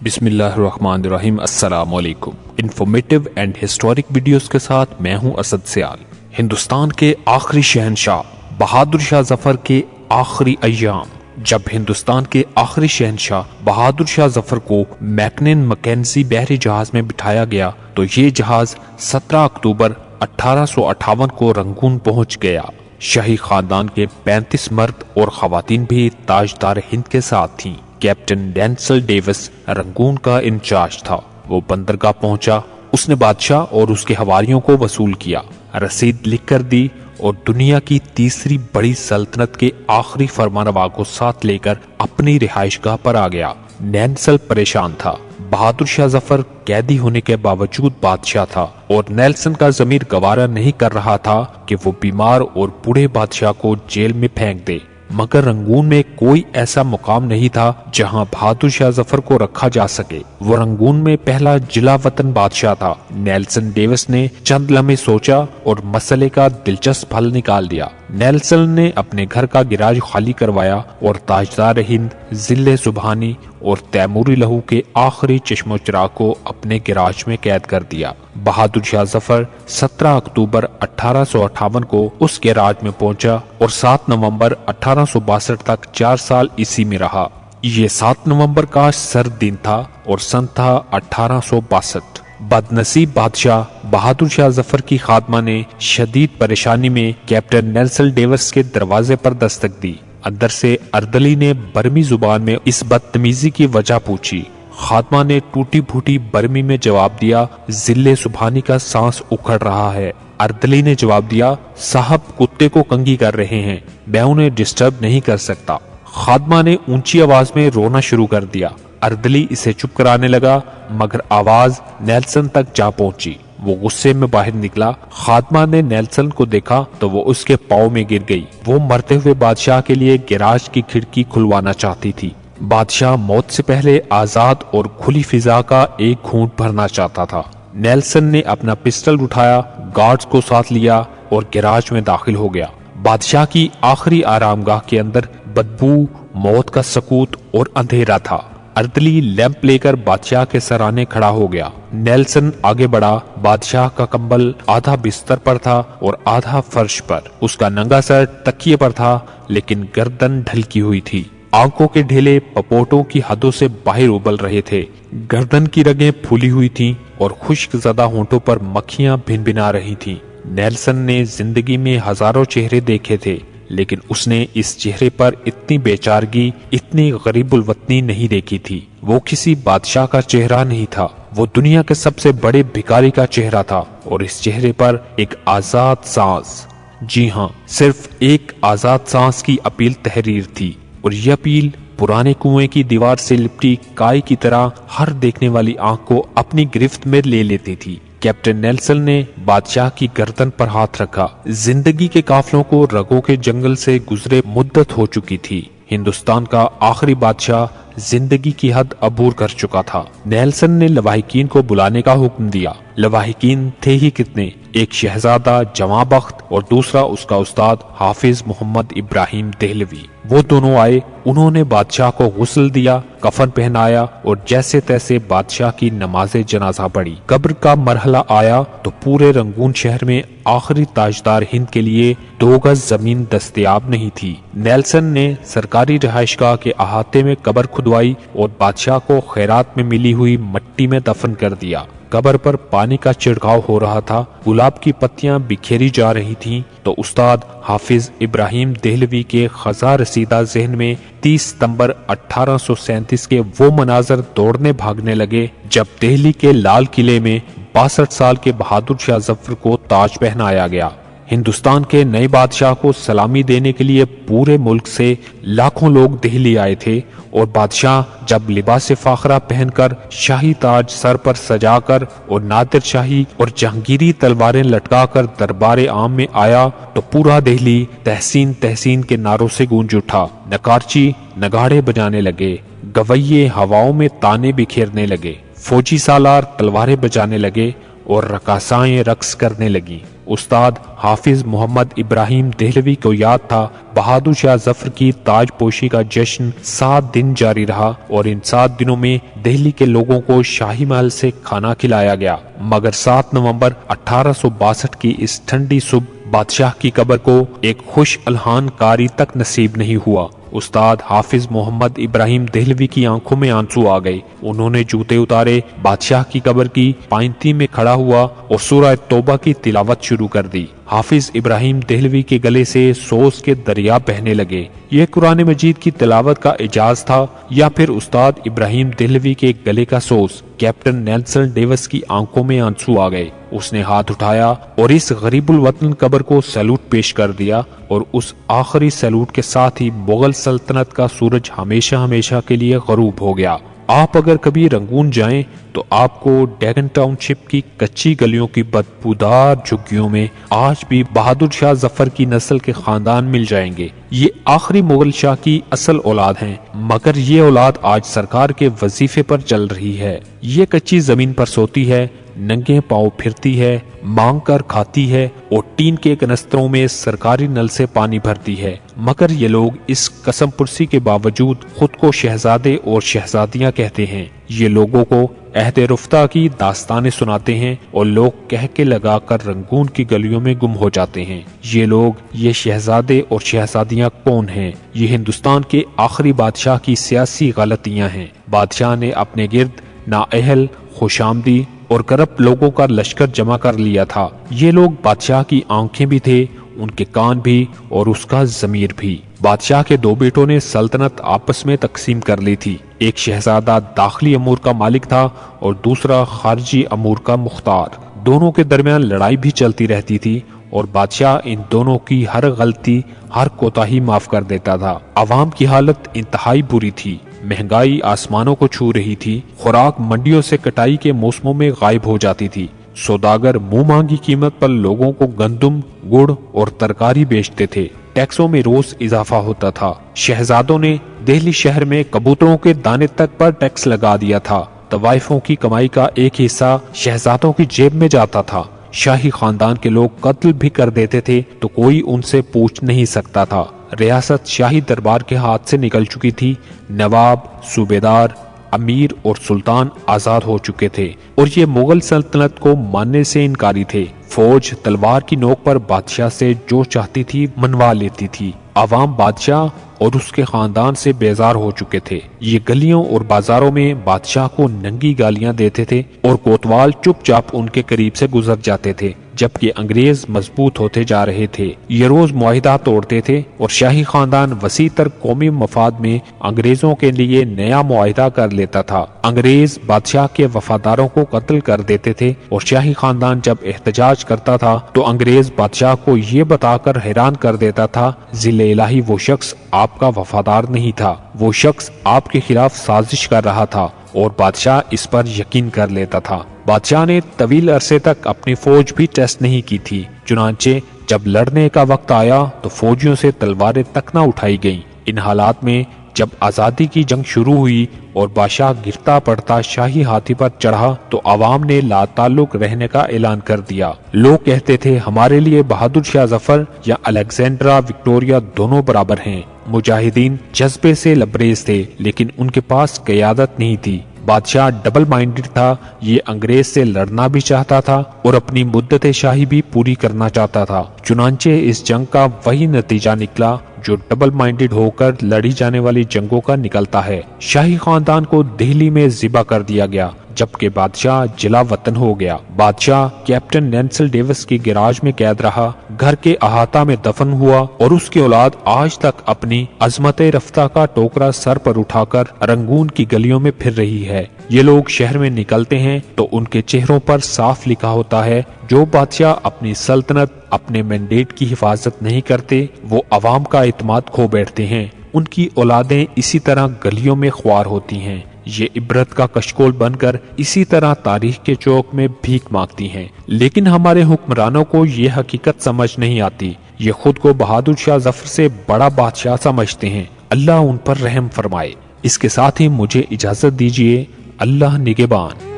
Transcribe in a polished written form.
بسم اللہ الرحمن الرحیم۔ السلام علیکم۔ انفارمیٹیو اینڈ ہسٹورک ویڈیوز کے ساتھ میں ہوں اسد سیال۔ ہندوستان کے آخری شہنشاہ بہادر شاہ ظفر کے آخری ایام۔ جب ہندوستان کے آخری شہنشاہ بہادر شاہ ظفر کو میکنن مکینزی بحری جہاز میں بٹھایا گیا تو یہ جہاز 17 اکتوبر 1858 کو رنگون پہنچ گیا۔ شاہی خاندان کے 35 مرد اور خواتین بھی تاجدار ہند کے ساتھ تھیں۔ کیپٹن ڈینسل ڈیوس رنگون کا انچارج تھا۔ وہ بندرگاہ پہنچا، اس نے بادشاہ اور اس کے حواریوں کو وصول کیا، رسید لکھ کر دی اور دنیا کی تیسری بڑی سلطنت کے آخری فرمانروا کو ساتھ لے کر اپنی رہائش گاہ پر آ گیا۔ ڈینسل پریشان تھا۔ بہادر شاہ ظفر قیدی ہونے کے باوجود بادشاہ تھا اور نیلسن کا ضمیر گوارا نہیں کر رہا تھا کہ وہ بیمار اور بوڑھے بادشاہ کو جیل میں پھینک دے، مگر رنگون میں کوئی ایسا مقام نہیں تھا جہاں بہادر شاہ ظفر کو رکھا جا سکے۔ وہ رنگون میں پہلا جلا وطن بادشاہ تھا۔ نیلسن ڈیوس نے چند لمحے سوچا اور مسئلے کا دلچسپ حل نکال دیا۔ نیلسن نے اپنے گھر کا گراج خالی کروایا اور تاجدار ہند، ضلع سبحانی اور تیموری لہو کے آخری چشم و چراغ کو اپنے گراج میں قید کر دیا۔ بہادر شاہ ظفر 17 اکتوبر 1858 کو اس گراج میں پہنچا اور 7 نومبر 1862 تک 4 سال اسی میں رہا۔ یہ 7 نومبر کا سرد دن تھا اور سن تھا 1862۔ بد نصیب بادشاہ بہادر شاہ ظفر کی خادمہ نے شدید پریشانی میں کیپٹن نیلسن ڈیوس کے دروازے پر دستک دی۔ اندر سے اردلی نے برمی زبان میں اس بدتمیزی کی وجہ پوچھی۔ خادمہ نے ٹوٹی پھوٹی برمی میں جواب دیا، ضلع سبحانی کا سانس اکھڑ رہا ہے۔ اردلی نے جواب دیا، صاحب کتے کو کنگھی کر رہے ہیں، میں انہیں ڈسٹرب نہیں کر سکتا۔ خادمہ نے اونچی آواز میں رونا شروع کر دیا۔ اردلی اسے چپ کرانے لگا مگر آواز نیلسن تک جا پہنچی۔ وہ غصے میں باہر نکلا۔ خادمہ نے نیلسن کو دیکھا تو وہ اس کے پاؤں میں گر گئی۔ وہ مرتے ہوئے بادشاہ کے لیے گراج کی کھڑکی کھلوانا چاہتی تھی۔ بادشاہ موت سے پہلے آزاد اور کھلی فضا کا ایک گھونٹ بھرنا چاہتا تھا۔ نیلسن نے اپنا پسٹل اٹھایا، گارڈز کو ساتھ لیا اور گراج میں داخل ہو گیا۔ بادشاہ کی آخری آرام گاہ کے اندر بدبو، موت کا سکوت اور اندھیرا تھا۔ اردلی لیمپ لے کر بادشاہ کے سرانے کھڑا ہو گیا۔ نیلسن آگے بڑھا۔ بادشاہ کا کمبل آدھا بستر پر تھا اور آدھا فرش پر۔ اس کا ننگا سر تکیے پر تھا لیکن گردن ڈھلکی ہوئی تھی۔ آنکھوں کے ڈھیلے پپوٹوں کی حدوں سے باہر ابل رہے تھے۔ گردن کی رگیں پھولی ہوئی تھیں اور خشک زدہ ہونٹوں پر مکھیاں بھن بھنا رہی تھیں۔ نیلسن نے زندگی میں ہزاروں چہرے دیکھے تھے لیکن اس نے اس چہرے پر اتنی بے چارگی، اتنی غریب الوطنی نہیں دیکھی تھی۔ وہ کسی بادشاہ کا چہرہ نہیں تھا، وہ دنیا کے سب سے بڑے بھکاری کا چہرہ تھا اور اس چہرے پر ایک آزاد سانس، جی ہاں صرف ایک آزاد سانس کی اپیل تحریر تھی، اور یہ اپیل پرانے کنویں کی دیوار سے لپٹی کائی کی طرح ہر دیکھنے والی آنکھ کو اپنی گرفت میں لے لیتی تھی۔ کیپٹن نیلسن نے بادشاہ کی گردن پر ہاتھ رکھا۔ زندگی کے قافلوں کو رگوں کے جنگل سے گزرے مدت ہو چکی تھی۔ ہندوستان کا آخری بادشاہ زندگی کی حد عبور کر چکا تھا۔ نیلسن نے لواحقین کو بلانے کا حکم دیا۔ لواحقین تھے ہی کتنے، ایک شہزادہ جواں بخت اور دوسرا اس کا استاد حافظ محمد ابراہیم دہلوی۔ وہ دونوں آئے، انہوں نے بادشاہ کو غسل دیا، کفن پہنایا اور جیسے تیسے بادشاہ کی نماز جنازہ پڑھی۔ قبر کا مرحلہ آیا تو پورے رنگون شہر میں آخری تاجدار ہند کے لیے 2 گز زمین دستیاب نہیں تھی۔ نیلسن نے سرکاری رہائش گاہ کے احاطے میں قبر کھدوائی اور بادشاہ کو خیرات میں ملی ہوئی مٹی میں دفن کر دیا۔ قبر پر پانی کا چھڑکاؤ ہو رہا تھا، گلاب کی پتیاں بکھیری جا رہی تھیں تو استاد حافظ ابراہیم دہلوی کے خزاں رسیدہ ذہن میں 30 ستمبر 1837 کے وہ مناظر دوڑنے بھاگنے لگے جب دہلی کے لال قلعے میں 62 سال کے بہادر شاہ ظفر کو تاج پہنایا گیا۔ ہندوستان کے نئے بادشاہ کو سلامی دینے کے لیے پورے ملک سے لاکھوں لوگ دہلی آئے تھے اور بادشاہ جب لباس فاخرہ پہن کر، شاہی تاج سر پر سجا کر اور نادر شاہی اور جہانگیری تلواریں لٹکا کر دربار عام میں آیا تو پورا دہلی تحسین تحسین کے نعروں سے گونج اٹھا۔ نکارچی نگاڑے بجانے لگے، گویے ہواؤں میں تانے بکھیرنے لگے، فوجی سالار تلواریں بجانے لگے اور رقاصائیں رقص کرنے لگیں۔ استاد حافظ محمد ابراہیم دہلوی کو یاد تھا بہادر شاہ ظفر کی تاج پوشی کا جشن 7 دن جاری رہا اور ان 7 دنوں میں دہلی کے لوگوں کو شاہی محل سے کھانا کھلایا گیا، مگر 7 نومبر 1862 کی اس ٹھنڈی صبح بادشاہ کی قبر کو ایک خوش الہان کاری تک نصیب نہیں ہوا۔ استاد حافظ محمد ابراہیم دہلوی کی آنکھوں میں آنسو آ گئے، انہوں نے جوتے اتارے، بادشاہ کی قبر کی پائنتی میں کھڑا ہوا اور سورہ توبہ کی تلاوت شروع کر دی۔ حافظ ابراہیم دہلوی کے گلے سے سوز کے دریا بہنے لگے۔ یہ قرآن مجید کی تلاوت کا اعجاز تھا یا پھر استاد ابراہیم دہلوی کے گلے کا سوز؟ کیپٹن نیلسن ڈیوس کی آنکھوں میں آنسو آ گئے، اس نے ہاتھ اٹھایا اور اس غریب الوطن قبر کو سیلوٹ پیش کر دیا، اور اس آخری سیلوٹ کے ساتھ ہی مغل سلطنت کا سورج ہمیشہ ہمیشہ کے لیے غروب ہو گیا۔ آپ اگر کبھی رنگون جائیں تو آپ کو ڈیگن ٹاؤن شپ کی کچی گلیوں کی بدبودار جھگیوں میں آج بھی بہادر شاہ ظفر کی نسل کے خاندان مل جائیں گے۔ یہ آخری مغل شاہ کی اصل اولاد ہیں، مگر یہ اولاد آج سرکار کے وظیفے پر چل رہی ہے۔ یہ کچی زمین پر سوتی ہے، ننگے پاؤں پھرتی ہے، مانگ کر کھاتی ہے اور ٹین کے کنستروں میں سرکاری نل سے پانی بھرتی ہے، مگر یہ لوگ اس قسم پرسی کے باوجود خود کو شہزادے اور شہزادیاں کہتے ہیں۔ یہ لوگوں کو عہد رفتہ کی داستانیں سناتے ہیں اور لوگ کہہ کے لگا کر رنگون کی گلیوں میں گم ہو جاتے ہیں۔ یہ لوگ، یہ شہزادے اور شہزادیاں کون ہیں؟ یہ ہندوستان کے آخری بادشاہ کی سیاسی غلطیاں ہیں۔ بادشاہ نے اپنے گرد نااہل، خوشامدی اور کرپٹ لوگوں کا لشکر جمع کر لیا تھا۔ یہ لوگ بادشاہ کی آنکھیں بھی تھے، ان کے کان بھی اور اس کا ضمیر بھی۔ بادشاہ کے 2 بیٹوں نے سلطنت آپس میں تقسیم کر لی تھی۔ ایک شہزادہ داخلی امور کا مالک تھا اور دوسرا خارجی امور کا مختار۔ دونوں کے درمیان لڑائی بھی چلتی رہتی تھی اور بادشاہ ان دونوں کی ہر غلطی، ہر کوتاہی معاف کر دیتا تھا۔ عوام کی حالت انتہائی بری تھی، مہنگائی آسمانوں کو چھو رہی تھی، خوراک منڈیوں سے کٹائی کے موسموں میں غائب ہو جاتی تھی، سوداگر منہ مانگی قیمت پر لوگوں کو گندم، گڑ اور ترکاری بیچتے تھے، ٹیکسوں میں روز اضافہ ہوتا تھا۔ شہزادوں نے دہلی شہر میں کبوتروں کے دانے تک پر ٹیکس لگا دیا تھا، طوائفوں کی کمائی کا ایک حصہ شہزادوں کی جیب میں جاتا تھا۔ شاہی خاندان کے لوگ قتل بھی کر دیتے تھے تو کوئی ان سے پوچھ نہیں سکتا تھا۔ ریاست شاہی دربار کے ہاتھ سے نکل چکی تھی، نواب، صوبیدار، امیر اور سلطان آزاد ہو چکے تھے اور یہ مغل سلطنت کو ماننے سے انکاری تھے۔ فوج تلوار کی نوک پر بادشاہ سے جو چاہتی تھی منوا لیتی تھی۔ عوام بادشاہ اور اس کے خاندان سے بیزار ہو چکے تھے۔ یہ گلیوں اور بازاروں میں بادشاہ کو ننگی گالیاں دیتے تھے اور کوتوال چپ چاپ ان کے قریب سے گزر جاتے تھے، جبکہ انگریز مضبوط ہوتے جا رہے تھے۔ یہ روز معاہدہ توڑتے تھے اور شاہی خاندان وسیع تر قومی مفاد میں انگریزوں کے لیے نیا معاہدہ کر لیتا تھا۔ انگریز بادشاہ کے وفاداروں کو قتل کر دیتے تھے اور شاہی خاندان جب احتجاج کرتا تھا تو انگریز بادشاہ کو یہ بتا کر حیران کر دیتا تھا، ذل الہی وہ شخص آپ کا وفادار نہیں تھا، وہ شخص آپ کے خلاف سازش کر رہا تھا، اور بادشاہ اس پر یقین کر لیتا تھا۔ بادشاہ نے طویل عرصے تک اپنی فوج بھی ٹیسٹ نہیں کی تھی، چنانچہ جب لڑنے کا وقت آیا تو فوجیوں سے تلواریں تک نہ اٹھائی گئیں۔ ان حالات میں جب آزادی کی جنگ شروع ہوئی اور بادشاہ گرتا پڑتا شاہی ہاتھی پر چڑھا تو عوام نے لا تعلق رہنے کا اعلان کر دیا۔ لوگ کہتے تھے ہمارے لیے بہادر شاہ ظفر یا الیگزینڈرا وکٹوریا دونوں برابر ہیں۔ مجاہدین جذبے سے لبریز تھے لیکن ان کے پاس قیادت نہیں تھی۔ بادشاہ ڈبل مائنڈڈ تھا، یہ انگریز سے لڑنا بھی چاہتا تھا اور اپنی مدت شاہی بھی پوری کرنا چاہتا تھا۔ چنانچہ اس جنگ کا وہی نتیجہ نکلا جو ڈبل مائنڈڈ ہو کر لڑی جانے والی جنگوں کا نکلتا ہے۔ شاہی خاندان کو دہلی میں ذبح کر دیا گیا جبکہ بادشاہ جلا وطن ہو گیا۔ بادشاہ کیپٹن نینسل ڈیوس کی گراج میں قید رہا، گھر کے احاطہ میں دفن ہوا اور اس کی اولاد آج تک اپنی عظمت رفتہ کا ٹوکرا سر پر اٹھا کر رنگون کی گلیوں میں پھر رہی ہے۔ یہ لوگ شہر میں نکلتے ہیں تو ان کے چہروں پر صاف لکھا ہوتا ہے، جو بادشاہ اپنی سلطنت، اپنے مینڈیٹ کی حفاظت نہیں کرتے وہ عوام کا اعتماد کھو بیٹھتے ہیں۔ ان کی اولادیں اسی طرح گلیوں میں خوار ہوتی ہیں، یہ عبرت کا کشکول بن کر اسی طرح تاریخ کے چوک میں بھیک مانگتی ہیں۔ لیکن ہمارے حکمرانوں کو یہ حقیقت سمجھ نہیں آتی، یہ خود کو بہادر شاہ ظفر سے بڑا بادشاہ سمجھتے ہیں۔ اللہ ان پر رحم فرمائے۔ اس کے ساتھ ہی مجھے اجازت دیجیے، اللہ نگہبان۔